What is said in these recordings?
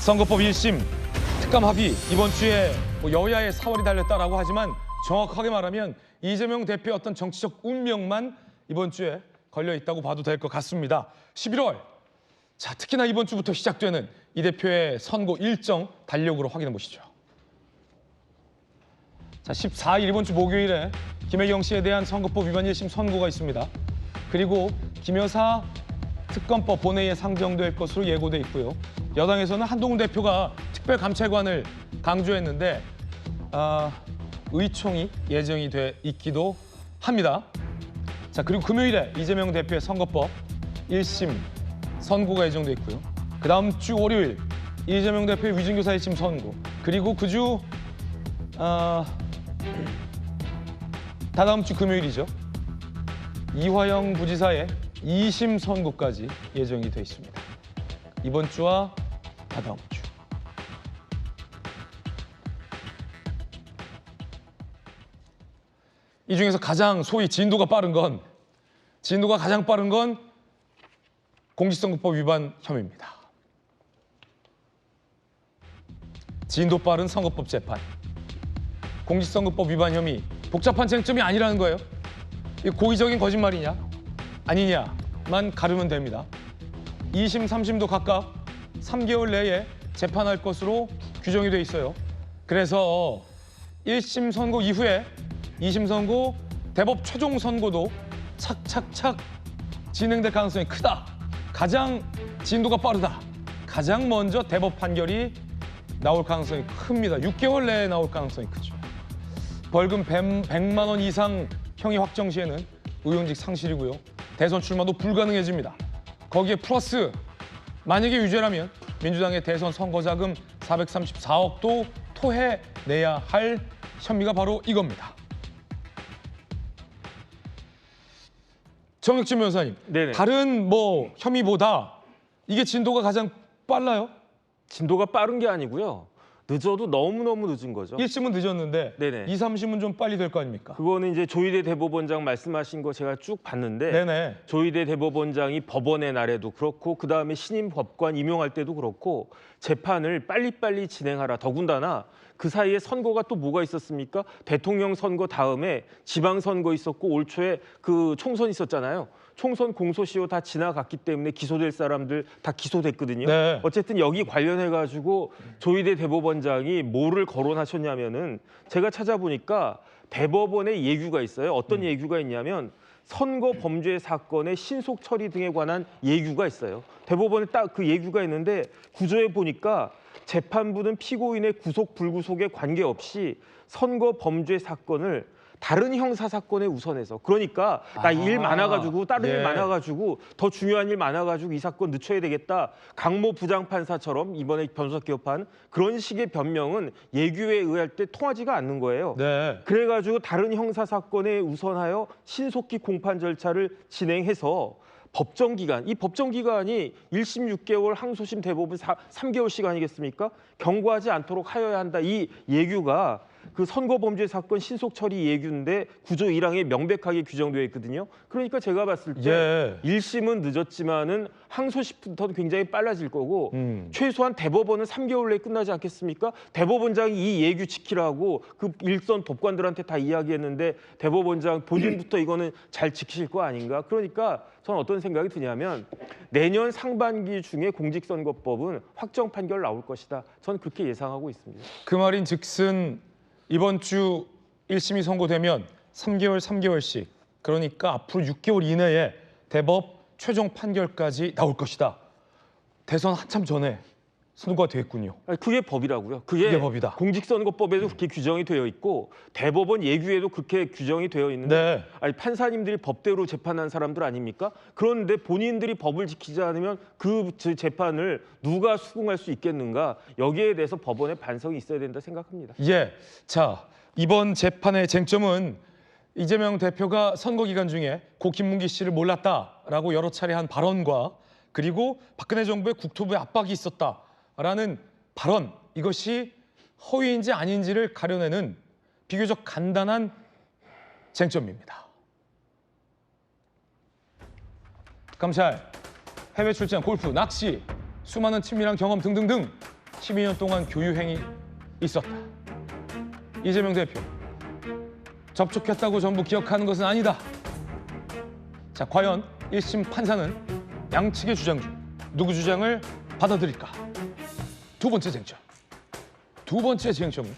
선거법 1심 특감 합의 이번 주에 여야의 사활이 달렸다라고 하지만 정확하게 말하면 이재명 대표의 어떤 정치적 운명만 이번 주에 걸려 있다고 봐도 될 것 같습니다. 11월, 자 특히나 이번 주부터 시작되는 이 대표의 선거 일정 달력으로 확인해 보시죠. 자 14일 이번 주 목요일에 김혜경 씨에 대한 선거법 위반 1심 선고가 있습니다. 그리고 김 여사 특검법 본회의에 상정될 것으로 예고돼 있고요. 여당에서는 한동훈 대표가 특별감찰관을 강조했는데 의총이 예정이 돼 있기도 합니다. 자 그리고 금요일에 이재명 대표의 선거법 1심 선고가 예정돼 있고요. 그 다음 주 월요일 이재명 대표의 위증교사 1심 선고, 그리고 그 주 다다음 주 금요일이죠. 이화영 부지사의 2심 선고까지 예정이 돼 있습니다. 이번 주와 다다음 주. 이 중에서 가장 소위 진도가 가장 빠른 건 공직선거법 위반 혐의입니다. 진도 빠른 선거법 재판. 공직선거법 위반 혐의, 복잡한 쟁점이 아니라는 거예요. 이 고의적인 거짓말이냐 아니냐만 가르면 됩니다. 2심, 3심도 각각 3개월 내에 재판할 것으로 규정이 돼 있어요. 그래서 1심 선고 이후에 2심 선고, 대법 최종 선고도 착착착 진행될 가능성이 크다. 가장 진도가 빠르다. 가장 먼저 대법 판결이 나올 가능성이 큽니다. 6개월 내에 나올 가능성이 크죠. 벌금 100만 원 이상 형이 확정 시에는 의원직 상실이고요. 대선 출마도 불가능해집니다. 거기에 플러스 만약에 유죄라면 민주당의 대선 선거자금 434억도 토해내야 할 혐의가 바로 이겁니다. 정혁진 변호사님, 네네. 다른 혐의보다 이게 진도가 가장 빨라요? 진도가 빠른 게 아니고요. 늦어도 너무너무 늦은 거죠. 1심은 늦었는데 네네. 2, 3심은 좀 빨리 될 거 아닙니까? 그거는 이제 조희대 대법원장 말씀하신 거 제가 쭉 봤는데 네네. 조희대 대법원장이 법원의 날에도 그렇고 그다음에 신임 법관 임용할 때도 그렇고 재판을 빨리빨리 진행하라. 더군다나 그 사이에 선거가 또 뭐가 있었습니까? 대통령 선거 다음에 지방선거 있었고 올 초에 그 총선 있었잖아요. 총선 공소시효 다 지나갔기 때문에 기소될 사람들 다 기소됐거든요. 네. 어쨌든 여기 관련해가지고 조희대 대법원장이 뭐를 거론하셨냐면은 제가 찾아보니까 대법원의 예규가 있어요. 어떤 예규가 있냐면 선거 범죄 사건의 신속 처리 등에 관한 예규가 있어요. 대법원에 딱 그 예규가 있는데 구조에 보니까 재판부는 피고인의 구속 불구속에 관계없이 선거 범죄 사건을 다른 형사 사건에 우선해서, 그러니까 나 일 많아가지고 다른 일 많아가지고 더 중요한 일 많아가지고 이 사건 늦춰야 되겠다. 강모 부장판사처럼 이번에 변호사 기업한 그런 식의 변명은 예규에 의할 때 통하지가 않는 거예요. 네. 그래가지고 다른 형사 사건에 우선하여 신속히 공판 절차를 진행해서 법정 기간, 이 법정 기간이 1심 6개월, 항소심 대법원 3개월씩 아니겠습니까? 경과하지 않도록 하여야 한다. 이 예규가 그 선거범죄 사건 신속 처리 예규인데 구조 1항에 명백하게 규정되어 있거든요. 그러니까 제가 봤을 때 1심은 늦었지만은 항소심부터는 굉장히 빨라질 거고 최소한 대법원은 3개월 내에 끝나지 않겠습니까? 대법원장이 이 예규 지키라고 그 일선 법관들한테 다 이야기했는데 대법원장 본인부터 이거는 잘 지키실 거 아닌가? 그러니까 저는 어떤 생각이 드냐면 내년 상반기 중에 공직선거법은 확정 판결 나올 것이다. 저는 그렇게 예상하고 있습니다. 그 말인 즉슨 이번 주 1심이 선고되면 3개월씩, 그러니까 앞으로 6개월 이내에 대법 최종 판결까지 나올 것이다. 대선 한참 전에 선고가 됐군요. 아니, 그게 법이라고요. 그게 법이다. 공직선거법에도 그렇게 규정이 되어 있고 대법원 예규에도 그렇게 규정이 되어 있는데 아니, 판사님들이 법대로 재판한 사람들 아닙니까? 그런데 본인들이 법을 지키지 않으면 그 재판을 누가 수긍할 수 있겠는가? 여기에 대해서 법원의 반성이 있어야 된다 생각합니다. 자 이번 재판의 쟁점은 이재명 대표가 선거 기간 중에 고 김문기 씨를 몰랐다라고 여러 차례 한 발언과 그리고 박근혜 정부의 국토부에 압박이 있었다라는 발언, 이것이 허위인지 아닌지를 가려내는 비교적 간단한 쟁점입니다. 감찰, 해외 출장, 골프, 낚시, 수많은 친밀한 경험 등등등 12년 동안 교유행위 있었다. 이재명 대표, 접촉했다고 전부 기억하는 것은 아니다. 자, 과연 1심 판사는 양측의 주장 중 누구 주장을 받아들일까? 두 번째 쟁점. 두 번째 쟁점은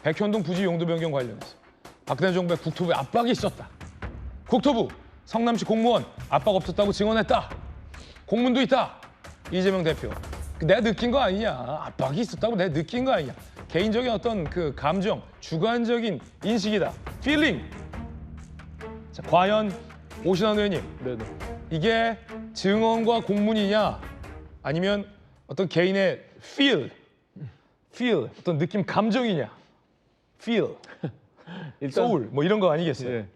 백현동 부지 용도 변경 관련해서 박근혜 정부의 국토부에 압박이 있었다. 국토부, 성남시 공무원 압박 없었다고 증언했다. 공문도 있다. 이재명 대표, 내가 느낀 거 아니냐. 압박이 있었다고 내가 느낀 거 아니냐. 개인적인 어떤 그 감정, 주관적인 인식이다. 필링. 자, 과연 오신환 의원님, 네네. 이게 증언과 공문이냐 아니면 어떤 개인의 feel, 어떤 느낌, 감정이냐. feel, soul 뭐 이런 거 아니겠어요? 예.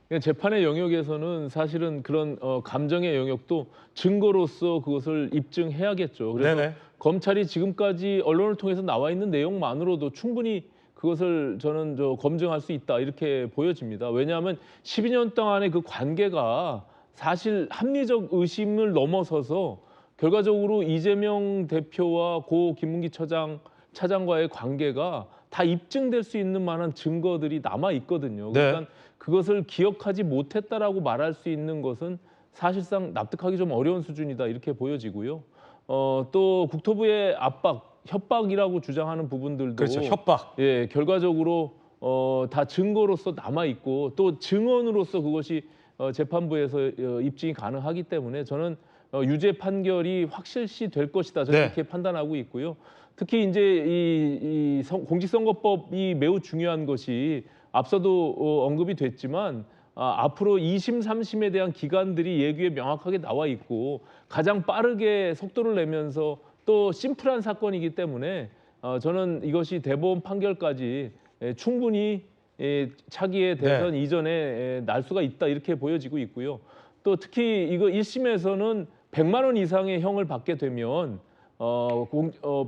그러니까 재판의 영역에서는 사실은 그런 감정의 영역도 증거로서 그것을 입증해야겠죠. 그래서 네네. 검찰이 지금까지 언론을 통해서 나와 있는 내용만으로도 충분히 그것을 저는 검증할 수 있다 이렇게 보여집니다. 왜냐하면 12년 동안의 그 관계가 사실 합리적 의심을 넘어서서 결과적으로 이재명 대표와 고 김문기 차장과의 관계가 다 입증될 수 있는 만한 증거들이 남아 있거든요. 네. 그러니까 그것을 기억하지 못했다라고 말할 수 있는 것은 사실상 납득하기 좀 어려운 수준이다 이렇게 보여지고요. 또 국토부의 압박, 협박이라고 주장하는 부분들도 그렇죠. 협박. 예, 결과적으로 다 증거로서 남아 있고 또 증언으로서 그것이 재판부에서 입증이 가능하기 때문에 저는 유죄 판결이 확실시 될 것이다. 저는 네. 이렇게 판단하고 있고요. 특히 이제 이 공직선거법이 매우 중요한 것이 앞서도 언급이 됐지만 앞으로 2심, 3심에 대한 기간들이 예규에 명확하게 나와 있고 가장 빠르게 속도를 내면서 또 심플한 사건이기 때문에 저는 이것이 대법원 판결까지 충분히 차기의 대선 이전에 날 수가 있다 이렇게 보여지고 있고요. 또 특히 이거 1심에서는 100만 원 이상의 형을 받게 되면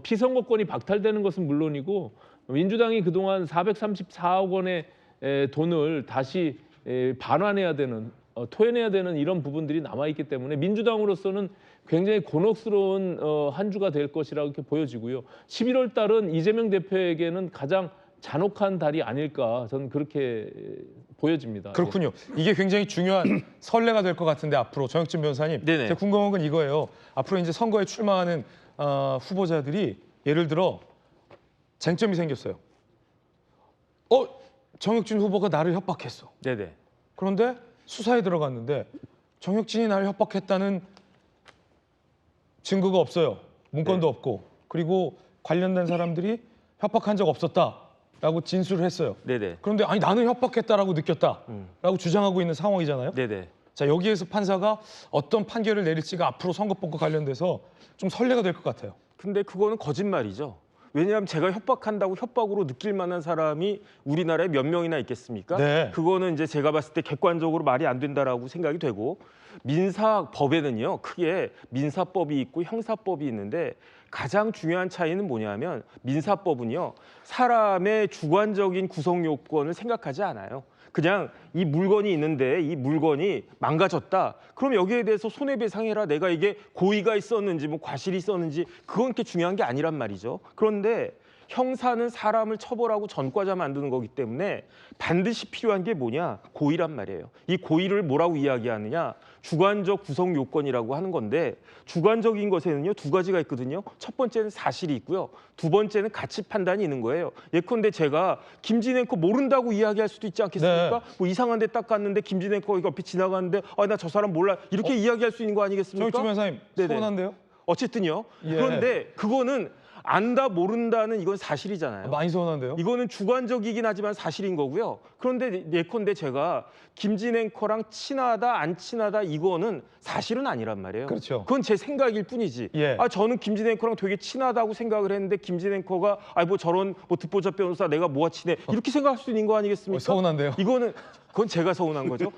피선거권이 박탈되는 것은 물론이고 민주당이 그동안 434억 원의 돈을 다시 반환해야 되는 토해내야 되는 이런 부분들이 남아있기 때문에 민주당으로서는 굉장히 곤혹스러운 한 주가 될 것이라고 이렇게 보여지고요. 11월 달은 이재명 대표에게는 가장 잔혹한 달이 아닐까 저는 그렇게 보여집니다. 그렇군요. 이게 굉장히 중요한 선례가 될 것 같은데 앞으로 정혁진 변호사님, 네네. 제가 궁금한 건 이거예요. 앞으로 이제 선거에 출마하는 후보자들이 예를 들어 쟁점이 생겼어요. 정혁진 후보가 나를 협박했어. 네네. 그런데 수사에 들어갔는데 정혁진이 나를 협박했다는 증거가 없어요. 문건도 없고. 그리고 관련된 사람들이 협박한 적 없었다라고 진술을 했어요. 네네. 그런데 아니 나는 협박했다라고 느꼈다라고 주장하고 있는 상황이잖아요. 네네. 자, 여기에서 판사가 어떤 판결을 내릴지가 앞으로 선거법과 관련돼서 좀 선례가 될 것 같아요. 근데 그거는 거짓말이죠. 왜냐하면 제가 협박한다고 협박으로 느낄 만한 사람이 우리나라에 몇 명이나 있겠습니까? 네. 그거는 이제 제가 봤을 때 객관적으로 말이 안 된다라고 생각이 되고 민사법에는요 크게 민사법이 있고 형사법이 있는데 가장 중요한 차이는 뭐냐면 민사법은요 사람의 주관적인 구성 요건을 생각하지 않아요. 그냥 이 물건이 있는데 이 물건이 망가졌다. 그럼 여기에 대해서 손해배상해라. 내가 이게 고의가 있었는지 뭐 과실이 있었는지 그건 그렇게 중요한 게 아니란 말이죠. 그런데 형사는 사람을 처벌하고 전과자 만드는 거기 때문에 반드시 필요한 게 뭐냐? 고의란 말이에요. 이 고의를 뭐라고 이야기하느냐? 주관적 구성 요건이라고 하는 건데 주관적인 것에는요 두 가지가 있거든요. 첫 번째는 사실이 있고요. 두 번째는 가치 판단이 있는 거예요. 예컨대 제가 김진애 거 모른다고 이야기할 수도 있지 않겠습니까? 네. 뭐 이상한 데 딱 갔는데 김진애 거 옆에 지나가는데 나 저 사람 몰라 이렇게 이야기할 수 있는 거 아니겠습니까? 정혁진 변호사님, 네네. 서운한데요? 어쨌든요. 예. 그런데 그거는 안다 모른다는 이건 사실이잖아요. 많이 서운한데요? 이거는 주관적이긴 하지만 사실인 거고요. 그런데 예컨대 제가 김진 앵커랑 친하다 안 친하다 이거는 사실은 아니란 말이에요. 그렇죠. 그건 제 생각일 뿐이지. 예. 저는 김진 앵커랑 되게 친하다고 생각을 했는데 김진 앵커가 뭐 저런 뭐 듣보잡 변호사 내가 뭐가 친해 이렇게 생각할 수 있는 거 아니겠습니까? 서운한데요? 그건 제가 서운한 거죠.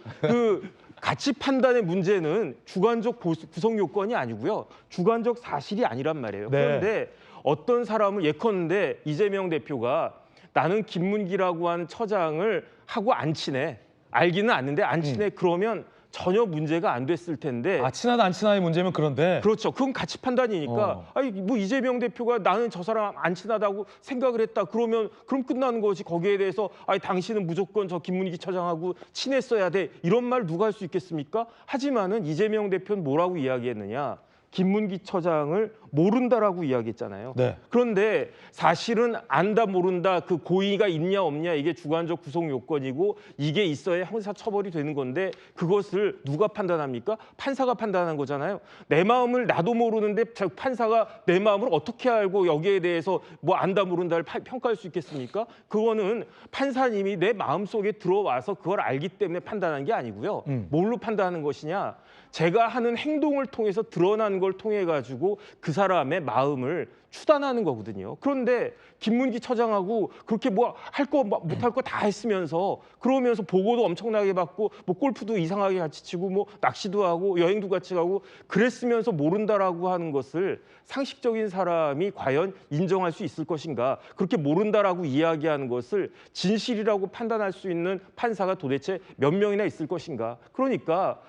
가치 판단의 문제는 주관적 구성 요건이 아니고요. 주관적 사실이 아니란 말이에요. 네. 그런데 어떤 사람을 예컨대 이재명 대표가 나는 김문기라고 하는 처장을 하고 안 친해. 알기는 아는데 안 친해. 그러면 전혀 문제가 안 됐을 텐데. 아, 친하다 안 친하의 문제면 그런데. 그렇죠. 그건 가치 판단이니까. 아니 뭐 이재명 대표가 나는 저 사람 안 친하다고 생각을 했다. 그러면 그럼 끝나는 거지. 거기에 대해서 아니 당신은 무조건 저 김문기 처장하고 친했어야 돼. 이런 말 누가 할 수 있겠습니까? 하지만은 이재명 대표는 뭐라고 이야기했느냐? 김문기 처장을 모른다라고 이야기했잖아요. 네. 그런데 사실은 안다 모른다 그 고의가 있냐 없냐 이게 주관적 구성 요건이고 이게 있어야 형사처벌이 되는 건데 그것을 누가 판단합니까? 판사가 판단한 거잖아요. 내 마음을 나도 모르는데 판사가 내 마음을 어떻게 알고 여기에 대해서 뭐 안다 모른다를 평가할 수 있겠습니까? 그거는 판사님이 내 마음속에 들어와서 그걸 알기 때문에 판단한 게 아니고요. 뭘로 판단하는 것이냐? 제가 하는 행동을 통해서 드러난 걸 통해 가지고 그 사람의 마음을 추단하는 거거든요. 그런데 김문기 처장하고 그렇게 뭐 할 거 못할 거 다 했으면서 그러면서 보고도 엄청나게 받고 뭐 골프도 이상하게 같이 치고 뭐 낚시도 하고 여행도 같이 가고 그랬으면서 모른다라고 하는 것을 상식적인 사람이 과연 인정할 수 있을 것인가? 그렇게 모른다라고 이야기하는 것을 진실이라고 판단할 수 있는 판사가 도대체 몇 명이나 있을 것인가? 그러니까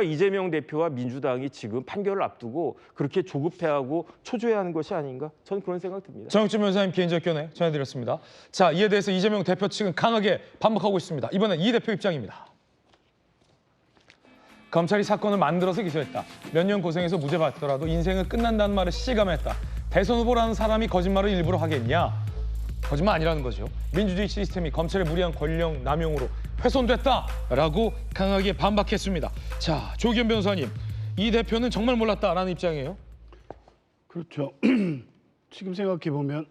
이재명 대표와 민주당이 지금 판결을 앞두고 그렇게 조급해하고 초조해하는 것이 아닌가? 저는 그런 생각 듭니다. 정육진 변호사님 개인적 견해 전해드렸습니다. 자, 이에 대해서 이재명 대표 측은 강하게 반박하고 있습니다. 이번엔 이 대표 입장입니다. 검찰이 사건을 만들어서 기소했다. 몇 년 고생해서 무죄 받더라도 인생은 끝난다는 말을 실감했다. 대선 후보라는 사람이 거짓말을 일부러 하겠냐? 거짓말 아니라는 거죠. 민주주의 시스템이 검찰의 무리한 권력 남용으로 훼손됐다라고 강하게 반박했습니다. 자, 조기현 변호사님, 이 대표는 정말 몰랐다라는 입장이에요. 그렇죠. 지금 생각해 보면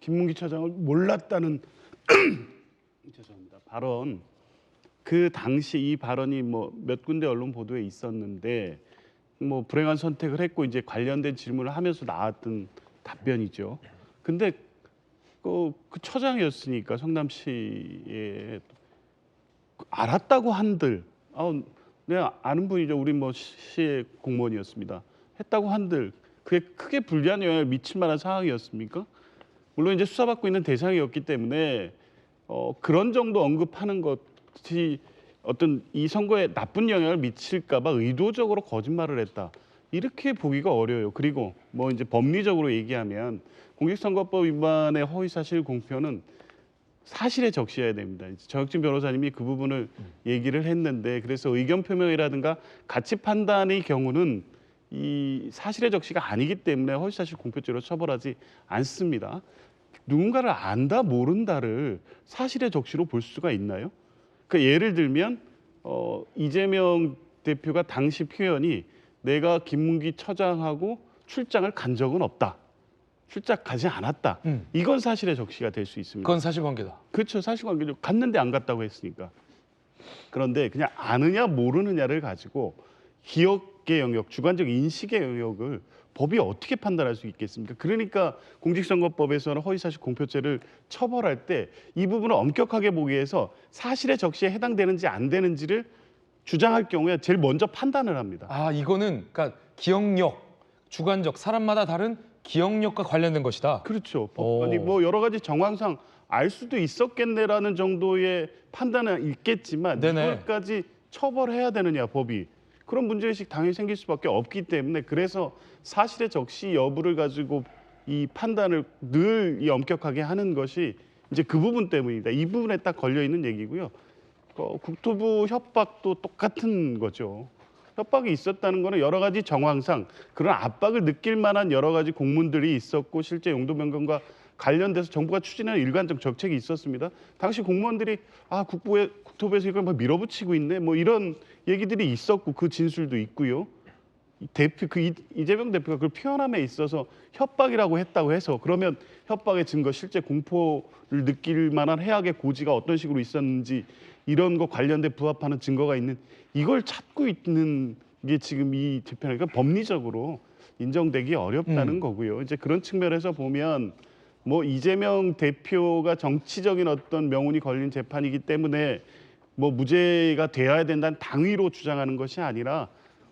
김문기 차장을 몰랐다는 죄송합니다. 발언 그 당시 이 발언이 뭐 몇 군데 언론 보도에 있었는데 뭐 불행한 선택을 했고 이제 관련된 질문을 하면서 나왔던 답변이죠. 근데 그 처장이었으니까 성남시에 알았다고 한들 내가 아는 분이죠. 우리 뭐 시의 공무원이었습니다. 했다고 한들 그게 크게 불리한 영향을 미칠 만한 상황이었습니까? 물론 이제 수사받고 있는 대상이었기 때문에 그런 정도 언급하는 것이 어떤 이 선거에 나쁜 영향을 미칠까 봐 의도적으로 거짓말을 했다. 이렇게 보기가 어려워요. 그리고 뭐 이제 법리적으로 얘기하면 공직선거법 위반의 허위사실 공표는 사실에 적시해야 됩니다. 정혁진 변호사님이 그 부분을 얘기를 했는데 그래서 의견 표명이라든가 가치 판단의 경우는 이 사실의 적시가 아니기 때문에 허위사실 공표죄로 처벌하지 않습니다. 누군가를 안다 모른다를 사실의 적시로 볼 수가 있나요? 그 예를 들면 이재명 대표가 당시 표현이 내가 김문기 처장하고 출장을 간 적은 없다. 출장 가지 않았다. 이건 사실의 적시가 될 수 있습니다. 그건 사실관계다. 그렇죠. 사실관계죠. 갔는데 안 갔다고 했으니까. 그런데 그냥 아느냐 모르느냐를 가지고 기억의 영역, 주관적 인식의 영역을 법이 어떻게 판단할 수 있겠습니까? 그러니까 공직선거법에서는 허위사실 공표죄를 처벌할 때 이 부분을 엄격하게 보기 위해서 사실의 적시에 해당되는지 안 되는지를 주장할 경우에 제일 먼저 판단을 합니다. 아, 이거는 그러니까 기억력, 주관적, 사람마다 다른 기억력과 관련된 것이다. 그렇죠. 오. 아니 뭐 여러 가지 정황상 알 수도 있었겠네라는 정도의 판단은 있겠지만 네네. 이걸까지 처벌해야 되느냐 법이 그런 문제의식 당연히 생길 수밖에 없기 때문에 그래서 사실의 적시 여부를 가지고 이 판단을 늘 이 엄격하게 하는 것이 이제 그 부분 때문이다. 이 부분에 딱 걸려 있는 얘기고요. 국토부 협박도 똑같은 거죠. 협박이 있었다는 거는 여러 가지 정황상 그런 압박을 느낄 만한 여러 가지 공문들이 있었고 실제 용도 변경과 관련돼서 정부가 추진하는 일관적 정책이 있었습니다. 당시 공무원들이 국토부에서 이걸 막 밀어붙이고 있네 뭐 이런 얘기들이 있었고 그 진술도 있고요. 이재명 대표가 그걸 표현함에 있어서 협박이라고 했다고 해서 그러면 협박의 증거 실제 공포를 느낄 만한 해악의 고지가 어떤 식으로 있었는지 이런 거 관련돼 부합하는 증거가 있는 이걸 찾고 있는 게 지금 이 재판이니까 법리적으로 인정되기 어렵다는 거고요. 이제 그런 측면에서 보면 뭐 이재명 대표가 정치적인 어떤 명운이 걸린 재판이기 때문에 뭐 무죄가 되어야 된다는 당위로 주장하는 것이 아니라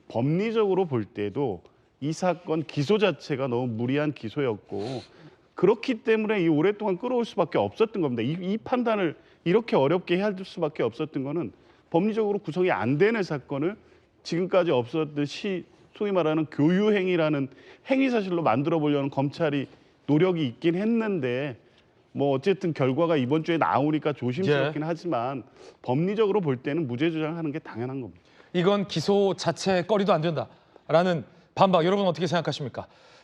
법리적으로 볼 때도 이 사건 기소 자체가 너무 무리한 기소였고 그렇기 때문에 이 오랫동안 끌어올 수밖에 없었던 겁니다. 이 판단을 이렇게 어렵게 해야 할 수밖에 없었던 거는 법리적으로 구성이 안 되는 사건을 지금까지 없었듯이 소위 말하는 교유행위라는 행위 사실로 만들어 보려는 검찰이 노력이 있긴 했는데 뭐 어쨌든 결과가 이번 주에 나오니까 조심스럽긴 하지만 법리적으로 볼 때는 무죄 주장하는 게 당연한 겁니다. 이건 기소 자체 거리도 안 된다라는 반박 여러분 어떻게 생각하십니까?